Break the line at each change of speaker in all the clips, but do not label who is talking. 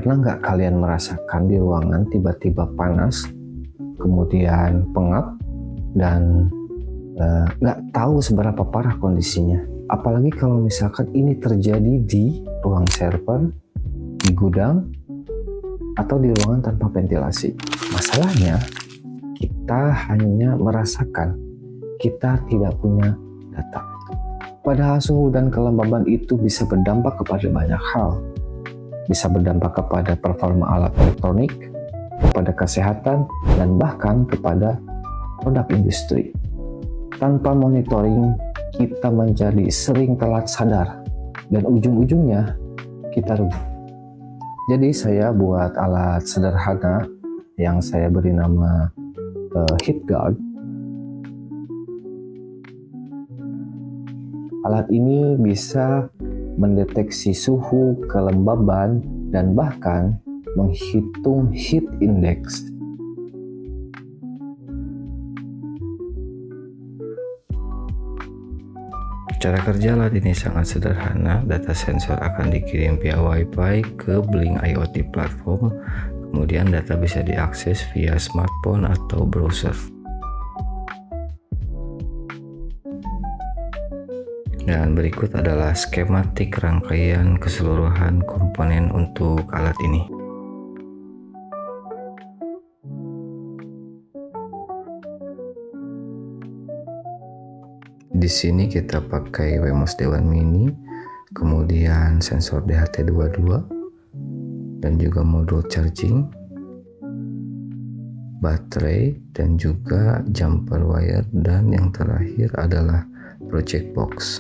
Pernah nggak kalian merasakan di ruangan tiba-tiba panas, kemudian pengap, dan nggak tahu seberapa parah kondisinya? Apalagi kalau misalkan ini terjadi di ruang server, di gudang, atau di ruangan tanpa ventilasi. Masalahnya, kita hanya merasakan, kita tidak punya data. Padahal suhu dan kelembaban itu bisa berdampak kepada banyak hal. Bisa berdampak kepada performa alat elektronik, kepada kesehatan, dan bahkan kepada produk industri. Tanpa monitoring, kita menjadi sering telat sadar, dan ujung-ujungnya kita rugi. Jadi saya buat alat sederhana yang saya beri nama Heat Guard. Alat ini bisa mendeteksi suhu, kelembaban, dan bahkan menghitung heat index.
Cara kerja alat ini sangat sederhana. Data sensor akan dikirim via Wi-Fi ke Blink IoT platform. Kemudian data bisa diakses via smartphone atau browser. Dan berikut adalah skematik rangkaian keseluruhan komponen untuk alat ini. Di sini kita pakai Wemos Dewan Mini, kemudian sensor DHT22, dan juga modul charging, baterai, dan juga jumper wire, dan yang terakhir adalah project box.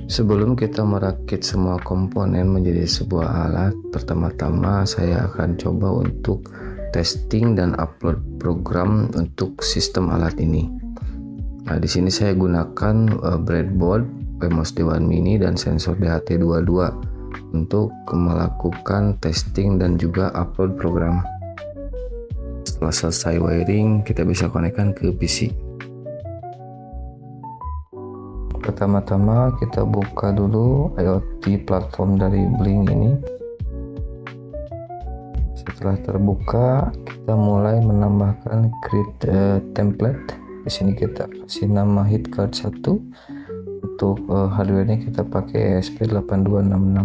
Sebelum kita merakit semua komponen menjadi sebuah alat, pertama-tama saya akan coba untuk testing dan upload program untuk sistem alat ini. Nah, di sini saya gunakan breadboard, Wemos Dewan Mini, dan sensor DHT22 untuk melakukan testing dan juga upload program. Setelah selesai wiring, kita bisa konekkan ke PC. Pertama-tama kita buka dulu IoT platform dari Blink ini. Setelah terbuka, kita mulai menambahkan create template. Di sini kita kasih nama HeatGuard 1. Untuk hardware-nya kita pakai ESP8266.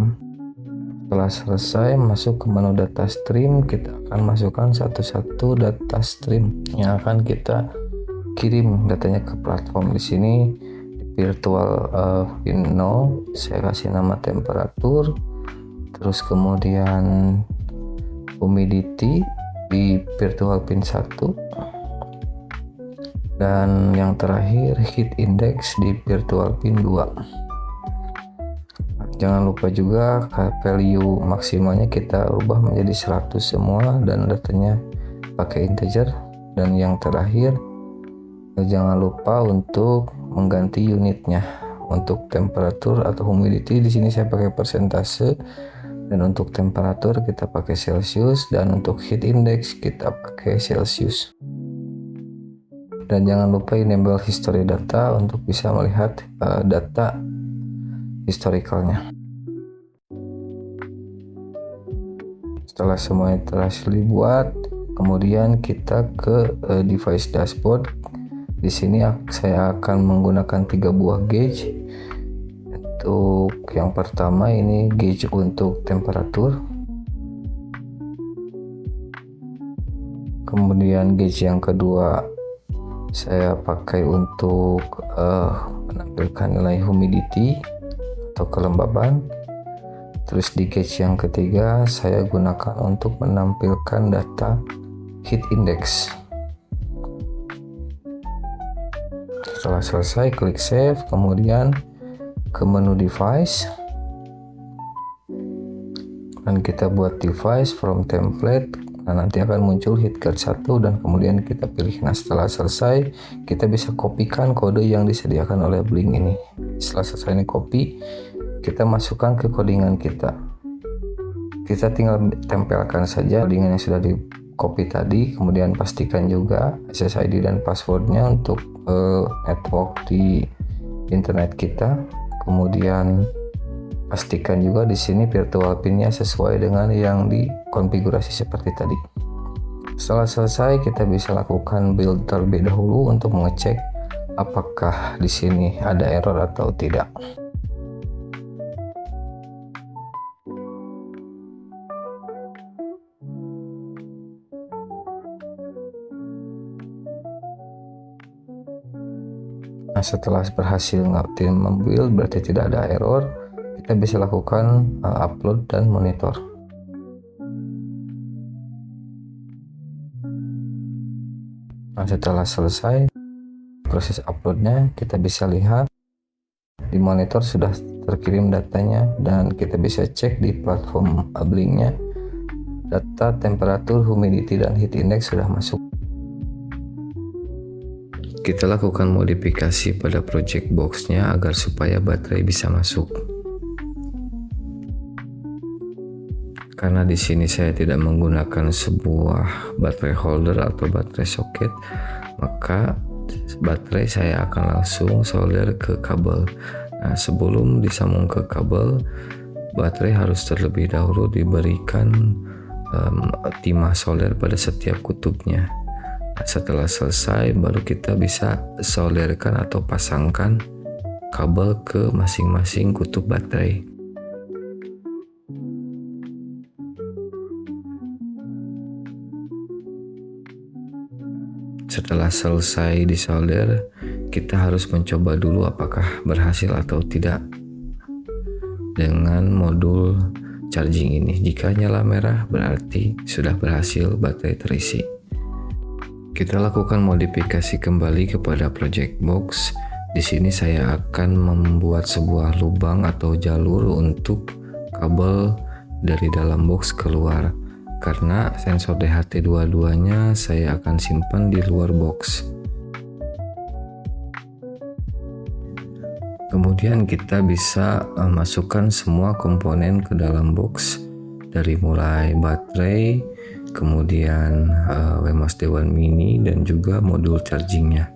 Setelah selesai, masuk ke menu data stream, kita akan masukkan satu-satu data stream yang akan kita kirim datanya ke platform. Di sini virtual pin 0 saya kasih nama temperatur, terus kemudian humidity di virtual pin 1, dan yang terakhir heat index di virtual pin 2. Jangan lupa juga value maksimalnya kita ubah menjadi 100 semua, dan datanya pakai integer. Dan yang terakhir, jangan lupa untuk mengganti unitnya. Untuk temperatur atau humidity di sini saya pakai persentase, dan untuk temperatur kita pakai Celsius, dan untuk heat index kita pakai Celsius. Dan jangan lupa enable history data untuk bisa melihat data historicalnya. Setelah semuanya terhasil dibuat, kemudian kita ke device dashboard. Di sini saya akan menggunakan 3 buah gauge. Untuk yang pertama ini gauge untuk temperatur. Kemudian gauge yang kedua saya pakai untuk menampilkan nilai humidity atau kelembaban. Terus di gauge yang ketiga saya gunakan untuk menampilkan data heat index. Setelah selesai, klik save, kemudian ke menu device, dan kita buat device from template. Nah, nanti akan muncul HeatGuard 1 dan kemudian kita pilih. Nah, setelah selesai kita bisa kopikan kode yang disediakan oleh Blink ini. Setelah selesai ini copy, kita masukkan ke codingan kita. Kita tinggal tempelkan saja codingan yang sudah di copy tadi, kemudian pastikan juga SSID dan passwordnya untuk network di internet kita. Kemudian Pastikan juga di sini virtual pinnya sesuai dengan yang dikonfigurasi seperti tadi. Setelah selesai, kita bisa lakukan build terlebih dahulu untuk mengecek apakah di sini ada error atau tidak. Nah, setelah berhasil membuild berarti tidak ada error, kita bisa lakukan upload dan monitor. Nah, setelah selesai proses uploadnya, kita bisa lihat di monitor sudah terkirim datanya, dan kita bisa cek di platform Blinknya data temperatur, humidity, dan heat index sudah masuk. Kita lakukan modifikasi pada project box-nya agar supaya baterai bisa masuk. Karena di sini saya tidak menggunakan sebuah baterai holder atau baterai soket, maka baterai saya akan langsung solder ke kabel. Nah, sebelum disambung ke kabel, baterai harus terlebih dahulu diberikan timah solder pada setiap kutubnya. Setelah selesai, baru kita bisa solderkan atau pasangkan kabel ke masing-masing kutub baterai. Setelah selesai disolder, kita harus mencoba dulu apakah berhasil atau tidak dengan modul charging ini. Jika nyala merah, berarti sudah berhasil baterai terisi. Kita lakukan modifikasi kembali kepada project box. Di sini saya akan membuat sebuah lubang atau jalur untuk kabel dari dalam box keluar, karena sensor DHT dua-duanya saya akan simpan di luar box. Kemudian kita bisa masukkan semua komponen ke dalam box, dari mulai baterai, kemudian Wemos Dewan Mini, dan juga modul chargingnya.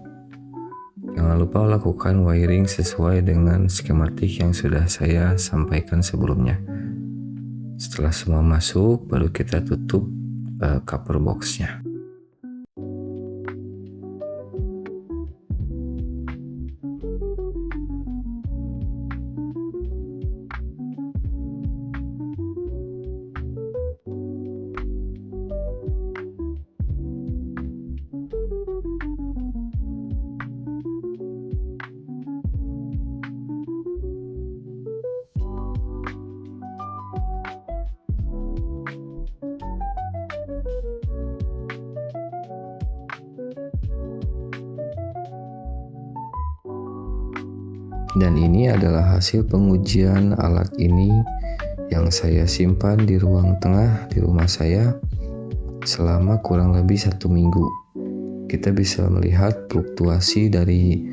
Jangan lupa lakukan wiring sesuai dengan skematik yang sudah saya sampaikan sebelumnya. Setelah semua masuk, baru kita tutup cover boxnya. Dan ini adalah hasil pengujian alat ini yang saya simpan di ruang tengah di rumah saya selama kurang lebih 1 minggu. Kita bisa melihat fluktuasi dari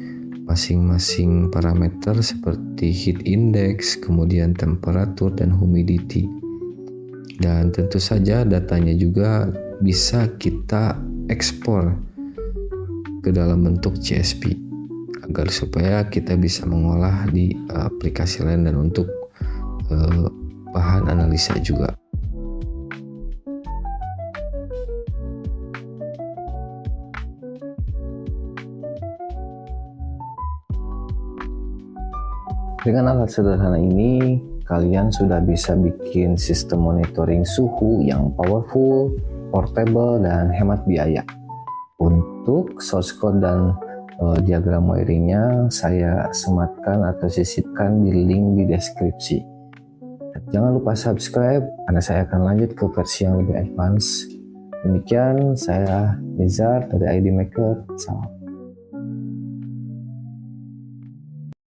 masing-masing parameter seperti heat index, kemudian temperatur dan humidity. Dan tentu saja datanya juga bisa kita ekspor ke dalam bentuk CSV, agar supaya kita bisa mengolah di aplikasi lain dan untuk bahan analisa juga.
Dengan alat sederhana ini, kalian sudah bisa bikin sistem monitoring suhu yang powerful, portable, dan hemat biaya. Untuk source code dan diagram wiringnya saya sematkan atau sisipkan di link di deskripsi. Jangan lupa subscribe karena saya akan lanjut ke versi yang lebih advance. Demikian, saya Nizar dari ID Maker. Salam.